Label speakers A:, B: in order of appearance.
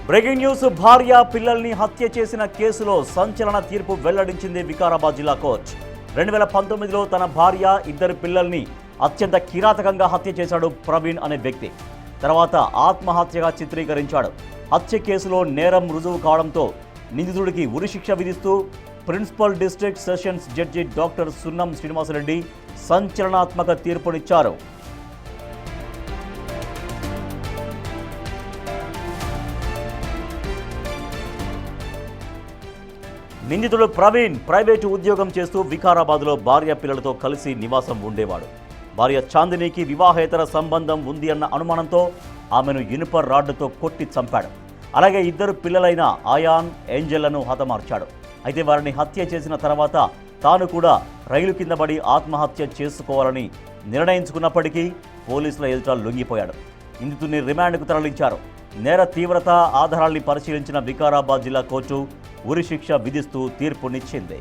A: Breaking news. భార్య పిల్లల్ని హత్య చేసిన కేసులో సంచలన తీర్పు వెల్లడించింది వికారాబాద్ జిల్లా కోర్టు. 2019లో తన భార్య, 2 పిల్లల్ని అత్యంత కిరాతకంగా హత్య చేశాడు ప్రవీణ్ అనే వ్యక్తి. తర్వాత ఆత్మహత్యగా చిత్రీకరించాడు. హత్య కేసులో నేరం రుజువు కావడంతో నిందితుడికి ఉరిశిక్ష విధిస్తూ principal district sessions judge doctor Sunnam Srinivasa Reddy సంచలనాత్మక తీర్పునిచ్చారు. నిందితుడు ప్రవీణ్ ప్రైవేటు ఉద్యోగం చేస్తూ వికారాబాద్లో భార్య పిల్లలతో కలిసి నివాసం ఉండేవాడు. భార్య చాందినికి వివాహేతర సంబంధం ఉంది అన్న అనుమానంతో ఆమెను ఇనుప రాడ్డుతో కొట్టి చంపాడు. అలాగే 2 పిల్లలైన ఆయాన్, ఏంజెల్లను హతమార్చాడు. అయితే వారిని హత్య చేసిన తర్వాత తాను కూడా రైలు కింద పడి ఆత్మహత్య చేసుకోవాలని నిర్ణయించుకున్నప్పటికీ పోలీసుల ఎదుట లొంగిపోయాడు. నిందితుడిని రిమాండ్కు తరలించారు. నేర తీవ్రత, ఆధారాల్ని పరిశీలించిన వికారాబాద్ జిల్లా కోర్టు ఉరిశిక్ష విధిస్తూ తీర్పునిచ్చింది.